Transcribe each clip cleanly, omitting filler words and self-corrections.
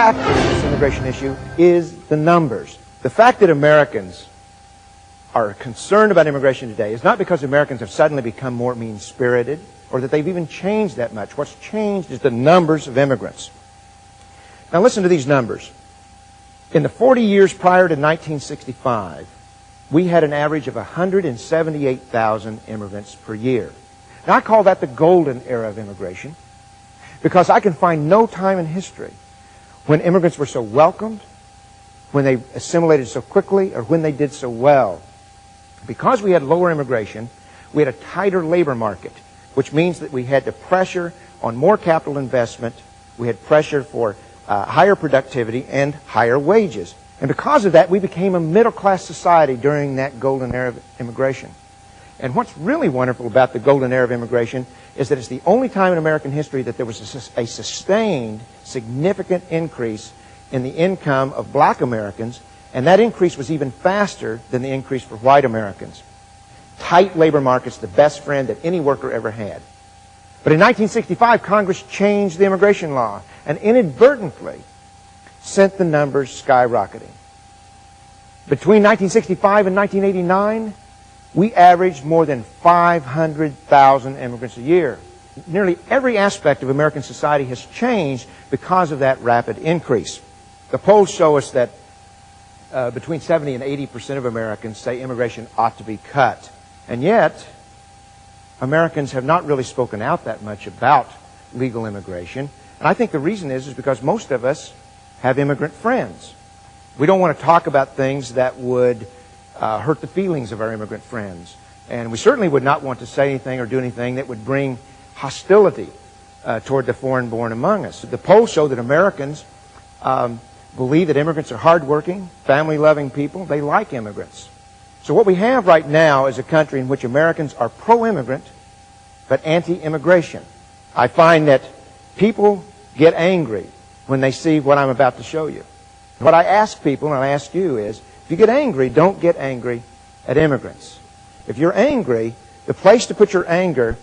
factor in this immigration issue is the numbers. The fact that Americans are concerned about immigration today is not because Americans have suddenly become more mean-spirited or that they've even changed that much. What's changed is the numbers of immigrants. Now listen to these numbers. In the 40 years prior to 1965, we had an average of 178,000 immigrants per year. Now I call that the golden era of immigration because I can find no time in history when immigrants were so welcomed, when they assimilated so quickly, or when they did so well. Because we had lower immigration, we had a tighter labor market, which means that we had to pressure on more capital investment, we had pressure for higher productivity and higher wages. And because of that, we became a middle-class society during that golden era of immigration. And what's really wonderful about the golden era of immigration is that it's the only time in American history that there was a sustained, significant increase in the income of black Americans, and that increase was even faster than the increase for white Americans. Tight labor market's the best friend that any worker ever had. But in 1965, Congress changed the immigration law and inadvertently sent the numbers skyrocketing. Between 1965 and 1989, we averaged more than 500,000 immigrants a year. Nearly every aspect of American society has changed because of that rapid increase. The polls show us that between 70 and 80% of Americans say immigration ought to be cut. And yet, Americans have not really spoken out that much about legal immigration. And I think the reason is because most of us have immigrant friends. We don't want to talk about things that would hurt the feelings of our immigrant friends. And we certainly would not want to say anything or do anything that would bring hostility toward the foreign-born among us. The polls show that Americans believe that immigrants are hardworking, family-loving people. They like immigrants. So what we have right now is a country in which Americans are pro-immigrant but anti-immigration. I find that people get angry when they see what I'm about to show you. What I ask people, and I ask you, is if you get angry, don't get angry at immigrants. If you're angry, the place to put your anger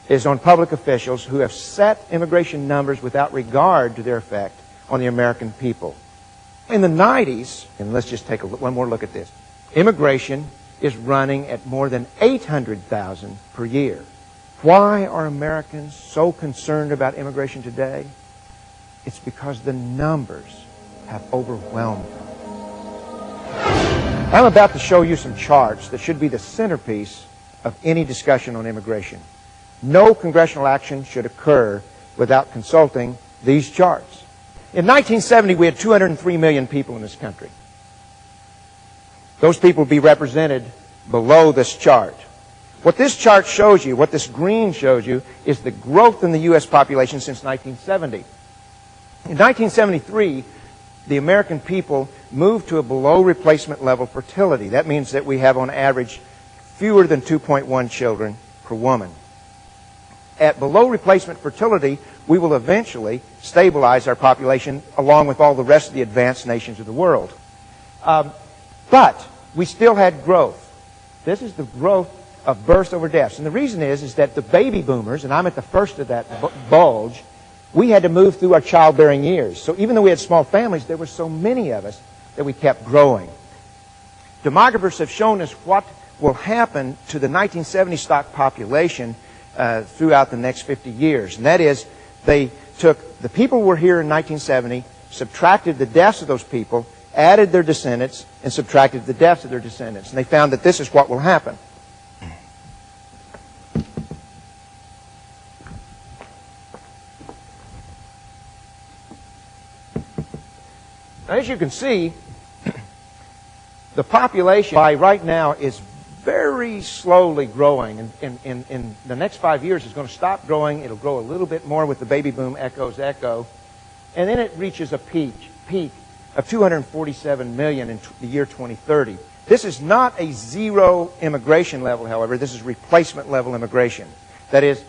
is on public officials who have set immigration numbers without regard to their effect on the American people. In the 90s, and let's just take one more look at this, immigration is running at more than 800,000 per year. Why are Americans so concerned about immigration today? It's because the numbers have overwhelmed them. I'm about to show you some charts that should be the centerpiece of any discussion on immigration. No congressional action should occur without consulting these charts. In 1970, we had 203 million people in this country. Those people will be represented below this chart. What this chart shows you, what this green shows you, is the growth in the U.S. population since 1970. In 1973, the American people moved to a below replacement level fertility. That means that we have on average fewer than 2.1 children per woman. At below replacement fertility, we will eventually stabilize our population along with all the rest of the advanced nations of the world. But we still had growth. This is the growth of births over deaths. And the reason is that the baby boomers, and I'm at the first of that bulge, we had to move through our childbearing years. So even though we had small families, there were so many of us that we kept growing. Demographers have shown us what will happen to the 1970 stock population throughout the next 50 years. And that is, they took the people who were here in 1970, subtracted the deaths of those people, added their descendants, and subtracted the deaths of their descendants. And they found that this is what will happen. Now, as you can see, the population by right now is very slowly growing. In the next 5 years, it's going to stop growing. It'll grow a little bit more with the baby boom echo. And then it reaches a peak of 247 million in the year 2030. This is not a zero immigration level, however. This is replacement level immigration. That is,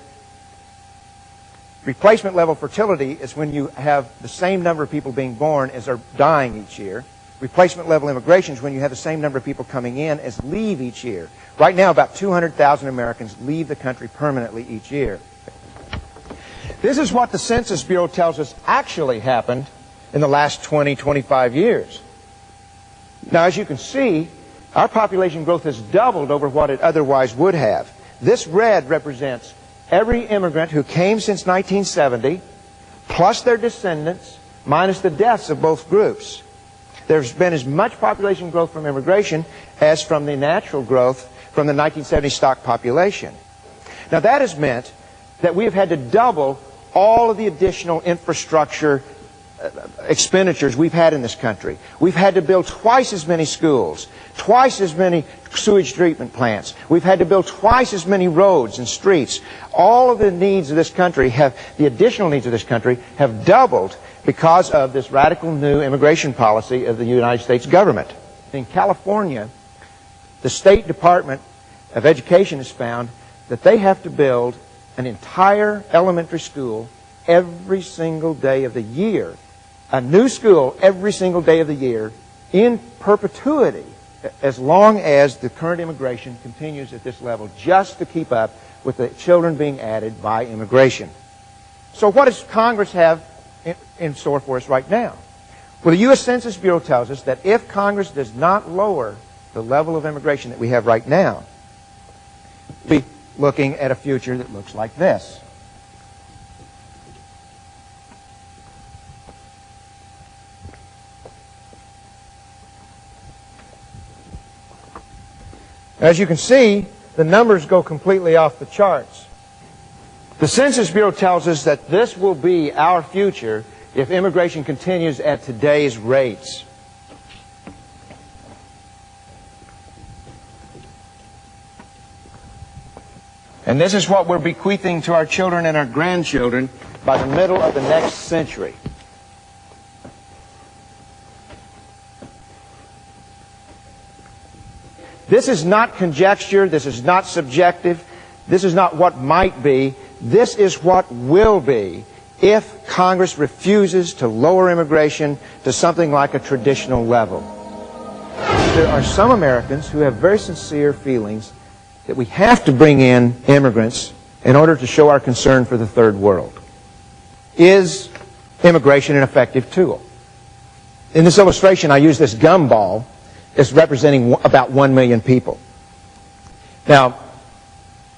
replacement level fertility is when you have the same number of people being born as are dying each year. Replacement level immigration is when you have the same number of people coming in as leave each year. Right now, about 200,000 Americans leave the country permanently each year. This is what the Census Bureau tells us actually happened in the last 20, 25 years. Now, as you can see, our population growth has doubled over what it otherwise would have. This red represents every immigrant who came since 1970, plus their descendants, minus the deaths of both groups. There's been as much population growth from immigration as from the natural growth from the 1970 stock population. Now, that has meant that we have had to double all of the additional infrastructure expenditures we've had in this country. We've had to build twice as many schools, twice as many sewage treatment plants. We've had to build twice as many roads and streets. All of the needs of this country the additional needs of this country have doubled because of this radical new immigration policy of the United States government. In California, the State Department of Education has found that they have to build an entire elementary school every single day of the year. A new school every single day of the year in perpetuity, as long as the current immigration continues at this level, just to keep up with the children being added by immigration. So what does Congress have in store for us right now? Well, the U.S. Census Bureau tells us that if Congress does not lower the level of immigration that we have right now, we'll be looking at a future that looks like this. As you can see, the numbers go completely off the charts. The Census Bureau tells us that this will be our future if immigration continues at today's rates. And this is what we're bequeathing to our children and our grandchildren by the middle of the next century. This is not conjecture. This is not subjective. This is not what might be. This is what will be if Congress refuses to lower immigration to something like a traditional level. There are some Americans who have very sincere feelings that we have to bring in immigrants in order to show our concern for the third world. Is immigration an effective tool? In this illustration, I use this gumball as representing about 1 million people. Now,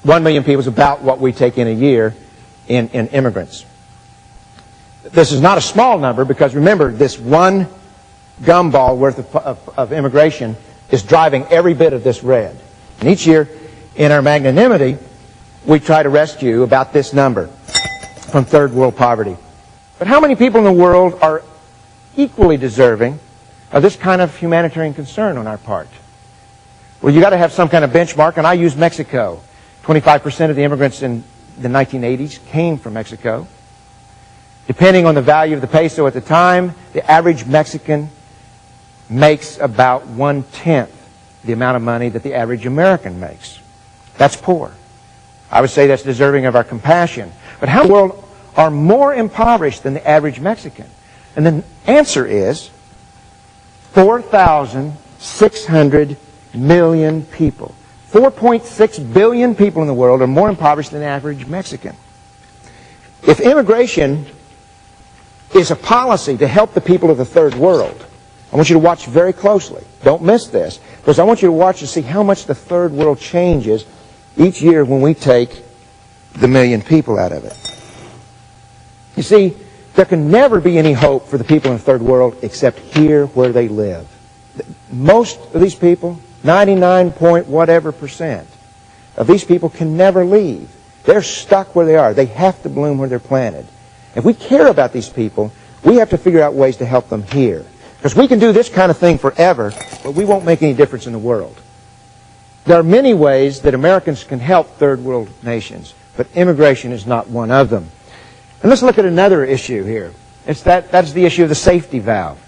1 million people is about what we take in a year in immigrants. This is not a small number because, remember, this one gumball worth of immigration is driving every bit of this red. And each year, in our magnanimity, we try to rescue about this number from third world poverty. But how many people in the world are equally deserving of this kind of humanitarian concern on our part? Well, you got to have some kind of benchmark, and I use Mexico. 25% of the immigrants in the 1980s came from Mexico. Depending on the value of the peso at the time, the average Mexican makes about 1/10 the amount of money that the average American makes. That's poor. I would say that's deserving of our compassion. But how in the world are more impoverished than the average Mexican? And the answer is 4,600 million people. 4.6 billion people in the world are more impoverished than the average Mexican. If immigration is a policy to help the people of the third world, I want you to watch very closely. Don't miss this, because I want you to watch to see how much the third world changes each year when we take the million people out of it. You see, there can never be any hope for the people in the third world except here where they live. Most of these people, 99 point whatever percent of these people can never leave. They're stuck where they are. They have to bloom where they're planted. If we care about these people, we have to figure out ways to help them here. Because we can do this kind of thing forever, but we won't make any difference in the world. There are many ways that Americans can help third world nations, but immigration is not one of them. And let's look at another issue here. That's the issue of the safety valve.